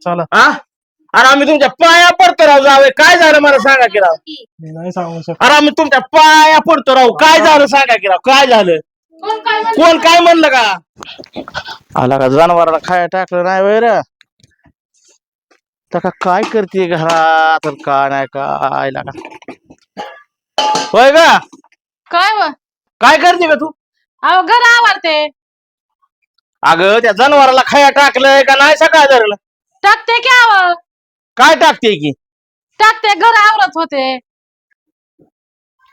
चला हा अरे आम्ही तुमच्या पाया पडतो राव जावे काय झालं मला सांगा की राव मी नाही सांगू शकत. अरे आम्ही तुमच्या पाया पडतो राव काय झालं सांगा की राव काय झालं कोण काय म्हणलं का आला का जनावराला खाया टाकलं नाही वैर तर काय करते घरात काय नाही काय लागा होय का काय व काय करते का तू अहो घर आवडते अगं त्या जनावराला खाया टाकलंय का नाही सकाळ धरलं टाकते की आव काय टाकते की टाकते घर आवरत होते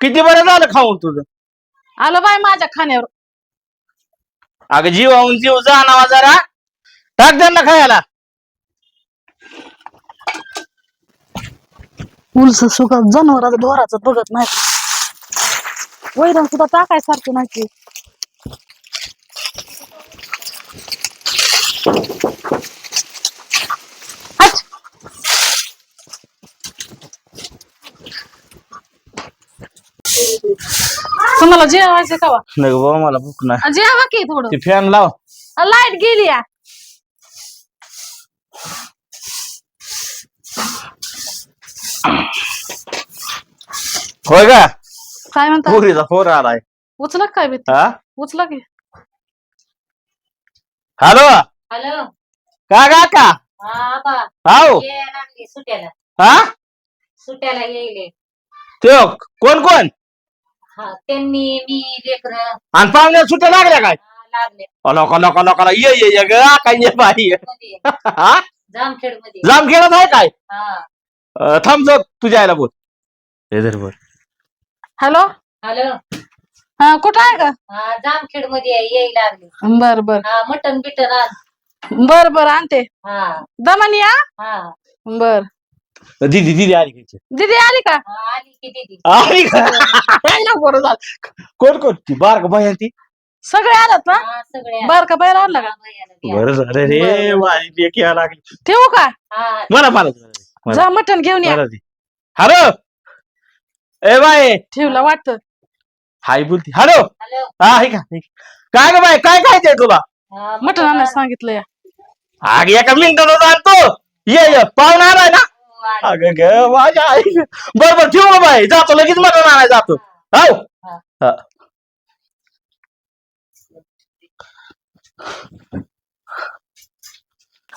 किती बरं झालं खाऊन तुझं आलं बाय माझ्या खाण्यावर अगं जीवाहून जीव जाणावा जरा टाक त्यांना खायला उलस सुखात जनावराचं ढोराचं बघत नाही वैरण सुद्धा टाकायसारखं नाही की हट. तुम्हाला जेवायचं का वा? नाही बाबा मला भूक नाही जेवा की थोडं ती फॅन लाव लाईट गेली या होय का काय म्हणता पोरीचा फोन आलाय उचला काय भीती हा उचला की हॅलो हॅलो का काका हा बा हाव ये लागली सुट्याला हा सुट्याला येईल त्यो कोण कोण हा त्यांनी मी लेकर आणि पाहुण्या सुट्ट्या लागल्या काय लागले लोका ये ये ये ग काय ये बाई हा जामखेड मध्ये लांब खेळत आहे काय हा थांब जो तुझ्या आईला बोल हे बोल हॅलो हॅलो हा कुठं आहे का हा जामखेड मध्ये येईल लागली बर बर हा मटन बिटन आण बर बर आणते हा दमन या हा बर दीदी दीदी आली की दीदी आली का हा, आली की दीदी आली का आईला बरं झालं. कोण कोण ती बार का बाई ती सगळे आलात ना हा सगळे बर का बाहेर आणला का बरं झालं रे माझी लेकी यायला लागली ठेवू का हा मला मला जा मटण घेऊन या हॅलो ए बाय ठेवला वाटत हाय बोलती हॅलो हॅलो हा आहे का काय ग बाय काय खायचंय तुला हा, मटण आणायला सांगितलं या आग एका मिनिटात आणतो ये पाहुणा आलाय ना हो, आली. अगं ग माझ्या आई बरोबर ठेव ना बाई जातो लगेच मटण आणायला जातो हो हा.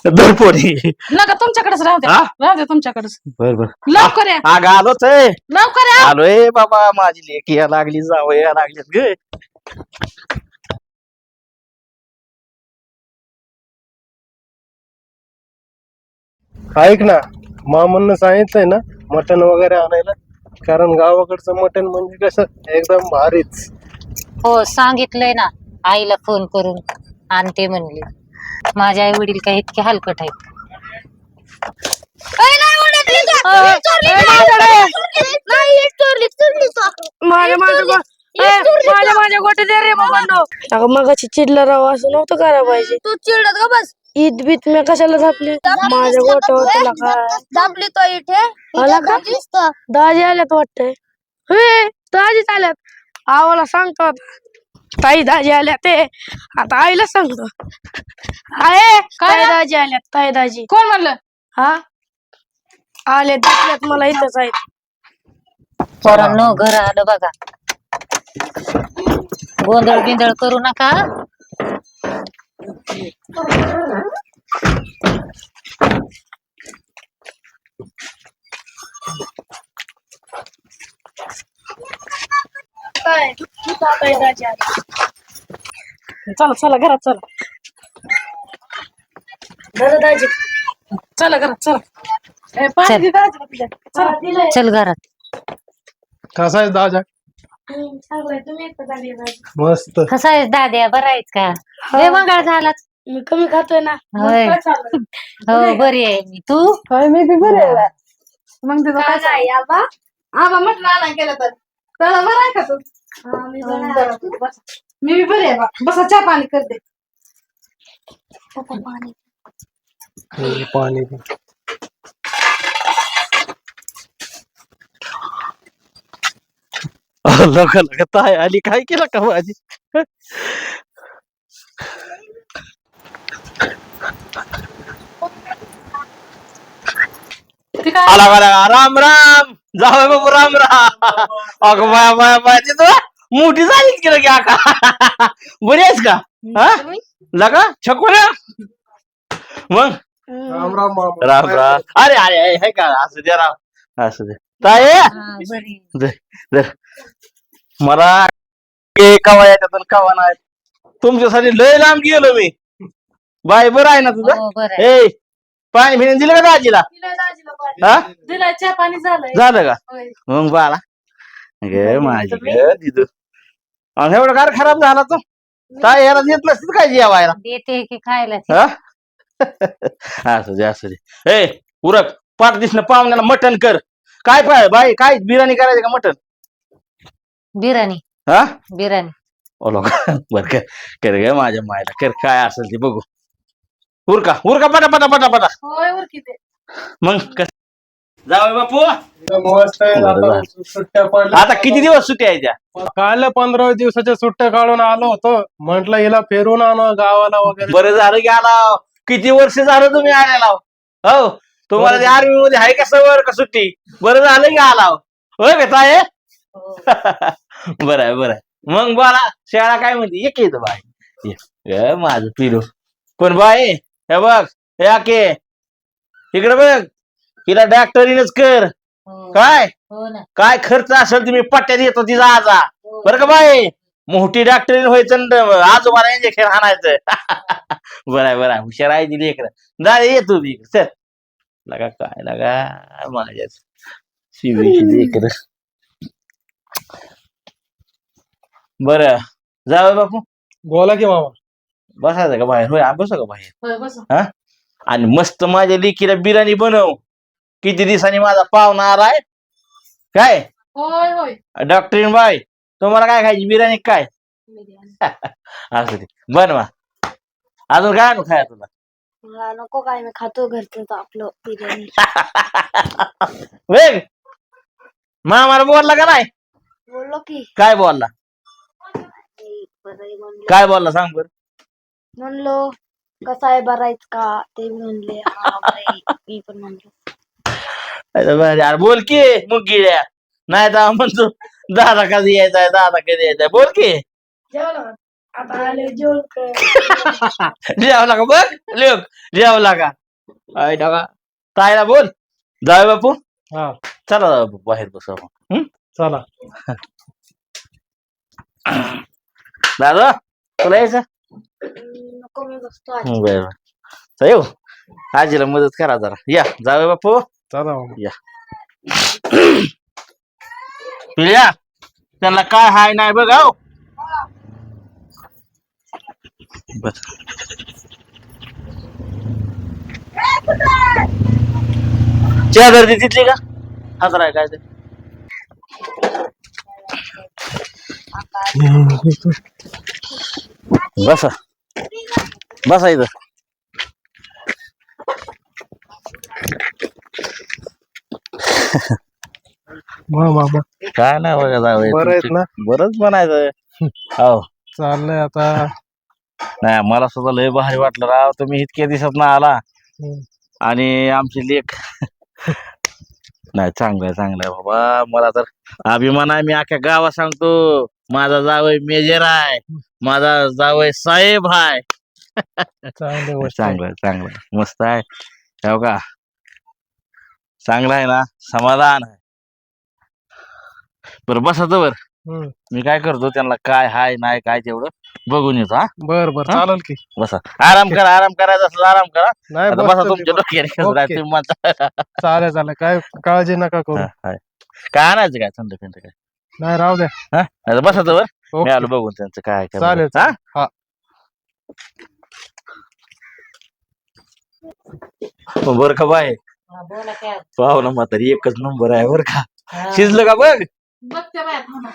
दरपोरी नका तुमच्याकडेच राहू द्या हा? राहू द्या तुमच्याकडेच बर बर लवकर या आग आलोच आहे लवकर या आलोय बाबा माझी लेकी या लागली जावं या लागली ग ऐक ना मामांना सांगितलंय ना मटण वगैरे आणायला कारण गावाकडचं मटण म्हणजे कसं एकदम भारीच. हो सांगितलंय ना आईला फोन करून आणते म्हणली माझे आई वडील काय इतके हलकट आहेत माझ्या गोटे दे रे बाबांनो. अगं मगाची चिडला राव असं नव्हतं करायला पाहिजे. तू चिडत का बस ईद बीत मी कशाला झापली माझ्या गोट्यावर तुला काय झापली तो इथे आला का दाजी आल्यात वाटतंय हे दाजीच आल्यात आवाला सांगतो आता ताई दाजी आल्या ते आता आईला सांगतो आहे काय दाजी आल्यात ताई दाजी कोण म्हणलं हा आले दिसल्यात मला इथंच आहेत पोरांनो घर आलं बघा गोंधळ बिंदळ करू नका काय ताई दाजी आले चला चला घरात चला दादा दाजी चला घरात चला ए, पाणी चल. दे दाजीला पिल्या. चला चल घरात कसा आहे दादा चांगलंय तुम्ही एकटं झाली दाजी मस्त कसा आहे दाद्या बरा आहेस का लय मंगळ झालाच मी कमी खातोय ना होय काय चाललंय? हो बरी आहे मी तू होय, मी बी बरे आहे. मग तिथं काय काय आबा आबा म्हटलं आला केलं तर त्याला बरं आहे का तू मी बरं, बस. मी बी बरी आहे बा बसा चहा पाणी करते पाणी लगा लगा ताय आली काय केलं का माझी काय आला आला राम राम जाऊ बाबू राम राम अगं बाया बाया बाया तिथं मोठी झालीच की लगे आका बरी आहेस का हा लगा छकोऱ्या मग राम राम मामा. राम राम अरे अरे अरे, हे का असू दे राम असू दे ताई हा, बरी दे मला कवा येतात आणि कवा नाही तुमच्यासाठी लय लांब गेलो मी बाय बरं आहे ना तुझं हो बरं आहे. ए पाणी फिरून दिलं का दाजीला हा दिलाय चहा पाणी झालंय झालं का होय. मग बाळा गे माझी ग दिदू आणि एवढं कार खराब झाला तो काय याला देत नसतील काय जेवायला देते की खायला ती. हा असू दे ए उरक पाठ दिसणं पाहुण्याला मटण कर काय पाय बाई काय बिर्याणी करायची का मटण बिर्याणी हा बिर्याणी ओलो बर कर ग माझ्या मायला कर काय असेल ते बघू उरका उरका पटा पटा पटा पटा होय वर किती मग कस जाऊ बापू एकदम मस्त आहे. बरं आता झालं. सुट्ट्या पडल्या आता किती दिवस सुट्टी आहे त्या काल 15 दिवसाच्या सुट्ट्या काढून आलो होतो. म्हंटल हिला फिरून आणू गावाला वगैरे. बरं झालं की आला किती वर्ष झालं तुम्ही आलेला हो तुम्हाला ते आर्मी मध्ये आहे का सवय का सुट्टी बरं झालं की आला होय का ताय बरं आहे मग बोला शाळा काय म्हणते एक येत बाय ये माझं पिलो कोण बाय हे बघ हे आके इकडे बघ हिला डॉक्टरीनच कर हो काय हो ना काय खर्च असेल तुम्ही पट्ट्यात येतो तिचा आजा बरं का बाय मोठी डॉक्टरीन व्हायचं न आजोबाला इंजेक्शन आणायचं बरं आहे हुशार आहे दिली इकडं जा ये तू बी चल लगा काय लगा माझ्याच शिवीची इकडं बरं जाऊ बापू बोला की मामा. बसायचं का बाहेर होय बसा का बाहेर होय बस हा आणि मस्त माझ्या लेकीला बिर्याणी बनव किती दिवसांनी माझा पाहुणा आलाय काय होय होय डॉक्टरीन बाय तुम्हाला काय खायची बिर्याणी काय असू दे बनवा अजून काय आणू खाया तुला मला नको काय मी खातो घरचं आपलं बिर्याणी वेग मामाला बोलला का नाही बोललो की काय बोलला काय बोलला सांग बर म्हणलो कसा आहे बरायच का ते म्हणले हा बरं आहे. मी पण म्हणलो यार बोल की मग गिळ्या नाही तर म्हणतो दादा कधी यायचाय दादा कधी यायचाय बोल की आता आले जेवण जेवला का बघ लोक जेवला का ताईला बोल जाऊ बापू हा चला जाऊ बापू बाहेर बसू आपण चला. दादा तुला यायचं नको मी बसतो बरं येऊ आजीला मदत करा जरा या जाऊ बापू चला मामा. या पिल्या त्यांना काय हाय नाही बघ हो बस चादर ती तिथली का हातराय काय ते बसा बसा इथं मामा काय नाही बघा बरं आहेत ना? बरंच म्हणायचं हो चाललंय आता. नाही मला सुद्धा लय भारी वाटलं राव तुम्ही इतक्या दिवसात ना आला आणि आमची लेख नाही चांगलं आहे बाबा मला तर अभिमान आहे मी अख्ख्या गावात सांगतो माझा जावई मेजर आहे माझा जावई साहेब आहे चांगली गोष्ट आहे. चांगलं मस्त आहे हो का चांगलं आहे ना समाधान आहे बरं बसा वर हम्म. मी काय करतो त्यांना काय हाय नाही काय तेवढं बघून येतो हा बर हा? चालेल की. बसा आराम करायचा असला आराम करा नाही आता बसतो बसा मी, तुमच्या बस. डोक्याने कसं ओके. राहतं तुम्ही म्हणता. चालेल काय काळजी नका करू. हा, हाय. काय आणायचं काय थंड फिंड काय नाही राहू द्या. हा नाही तर बसा वर मी ओके. आलो बघून त्यांचं काय काय चालेल हा हा. बरं का बाय हा, बोला काय पाहुणा म्हातारी एकच नंबर आहे बरं का हा. शिजलं का बघ बघते बाय थांबा.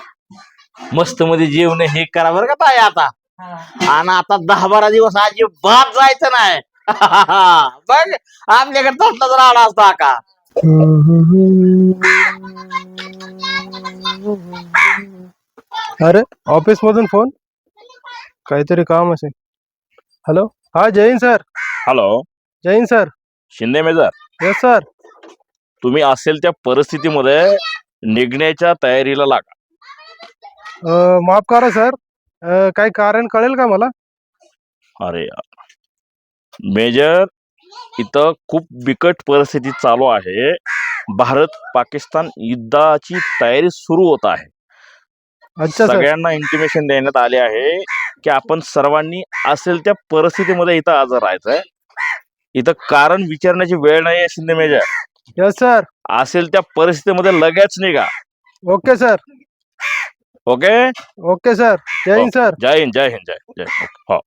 मस्त मध्ये जेवण हे करा बरं का ताई आता हा. आणि आता 10-12 दिवस अजिबात जायचं नाही बघ आपल्याकडे तसलाच राडा असतो का अरे ऑफिस मधून फोन काहीतरी काम असेल. हॅलो हा Jain sir. Hello Jain sir. Shinde major yes sir. तुम्ही असेल त्या परिस्थितीमध्ये निघण्याच्या तयारीला लागा. माफ करा सर, काही कारण कळेल का मला? अरे यार. मेजर, इथं खूप बिकट परिस्थिती चालू आहे. भारत पाकिस्तान युद्धाची तयारी सुरू होत आहे. अच्छा सर. सगळ्यांना इंटिमेशन देण्यात आले आहे की आपण सर्वांनी असेल त्या परिस्थितीमध्ये इथं हजर राहायचंय. इथं कारण विचारण्याची वेळ नाही आहे शिंदे मेजर. Yes sir. असेल त्या परिस्थितीमध्ये लगेच निघा. Okay sir. Okay. Okay sir. जय हिंद सर. जय हिंद जय हिंद जय जय. हो.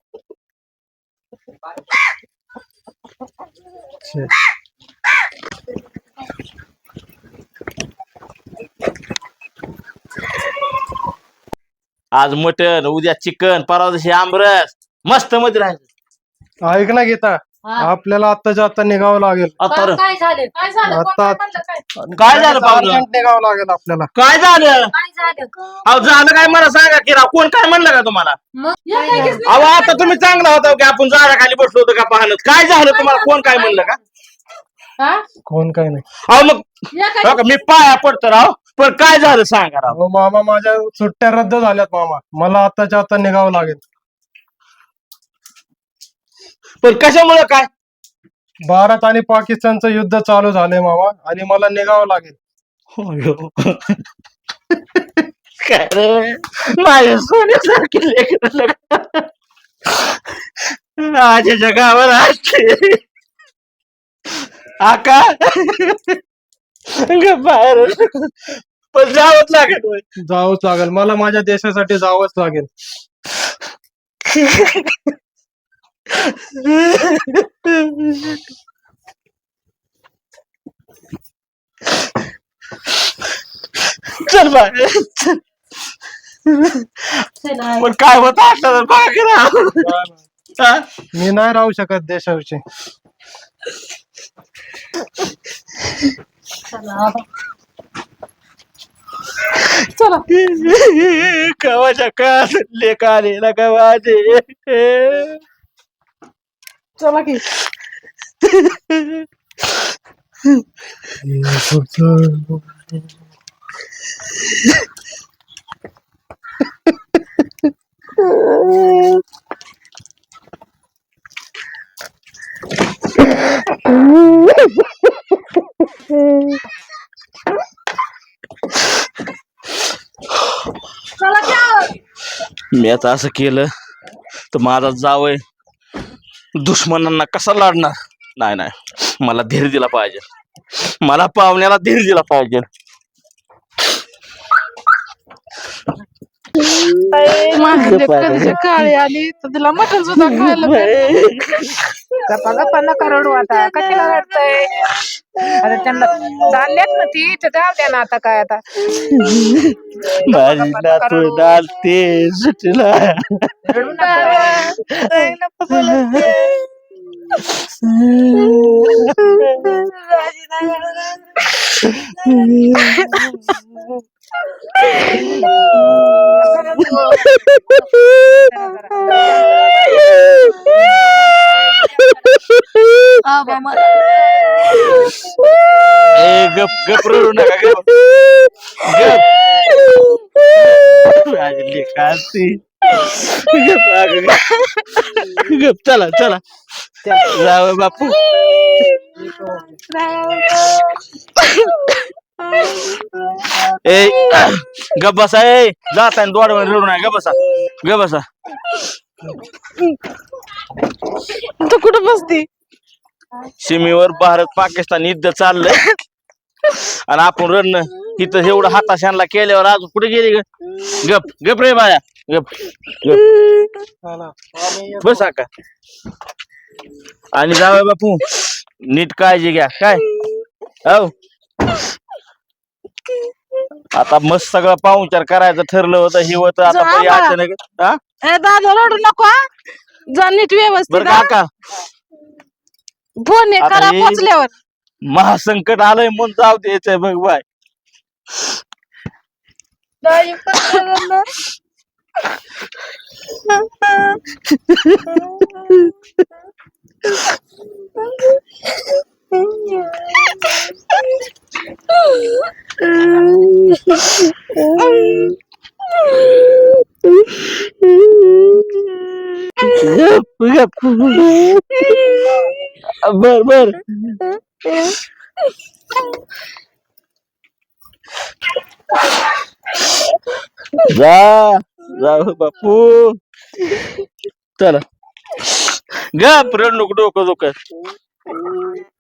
आज मटन, उद्या चिकन, परवा दिवशी आमरस, मस्त मध्ये राहायचं. ऐक ना गीता, आपल्याला आत्ताच्या आता निघावं लागेल. आता रे. काय झालं काय झालं कोण आता- काय म्हणलं काय? काय झालं पाहुणं? अर्जंट निघावं लागेल आपल्याला. काय झालं? काय झालं अहो झालं काय मला सांगा की राव, कोण काय म्हणलं का तुम्हाला? मग या काय काय झालं? किसने- अहो आता तुम्ही चांगला होता की आपण झाडाखाली बसलो होतो का पाहणं. काय झालं तुम्हाला, कोण काय म्हणलं का? हा? कोण काय नाही. अहो मग या काय हो का, मी पाया पडतो राव, पण काय झालं सांगा राव. अहो मामा, माझ्या सुट्ट्या रद्द झाल्यात मामा. मला आत्ताच्या आता निघावं लागेल. पण कशामुळे काय? भारत आणि पाकिस्तानचं युद्ध चालू झालंय मामा, आणि मला निघावं लागेल. काय रे माझ्या सोन्यासारखी लेकरं आजच्या गावाला असते आका बाहेर पण जावंच लागेल होय. जावंच लागेल मला, माझ्या देशासाठी जावंच लागेल. चल बाहेर. पण काय होत असलं तर बघा की राव. हा? मी नाही राहू शकत देशाविषयी. कवाच्या काळ लेख आलेला का माझे. चला की चला की आओ. मी आता असं केलं तर माझा जावय दुश्मनांना कसा लाडणार. नाही नाही, मला धीर दिला पाहिजे. मला पाहुण्याला धीर दिला पाहिजे. माझी लेकरं काळी आली तर तिला मटण सुद्धा खायला गप्पा गप्पा नका रडू. आता कशाला रडतय? आता त्यांना चालल्यात ना ती तर जाऊ द्या ना. आता काय आता माझी नातू डालते सुटीला. रडू नका. ए गप गप रडू नका. गप गप. माझी लेकाची. गप अगं गप. गप चला चला जावं बापू. ए गप बसा. ए जाता दोड रडू नका. गप बसा. गप बसा. तू कुठं बसती? सीमेवर भारत पाकिस्तान युद्ध चाललंय आणि आपण रडणं इथं एवढं हाताशानला केल्यावर अजून कुठे गेली ग. गप गप रे बाया. गप गप बसा का. आणि जावं बापू, नीट काळजी घ्या. काय हो आता मस्त सगळं पाहुणचार करायचं ठरलं होतं. हे होतं आता जा परी बाळा. अचानक. हा ए दादा रडू नको हा. जा नीट व्यवस्थित बरं हा. काका, फोन आता करा हे- पोचल्यावर. महासंकट आलंय म्हणून जाऊ द्यायचंय बघ बाय. गप गप बर बर जा जा बापू चला गप रड नको डोकं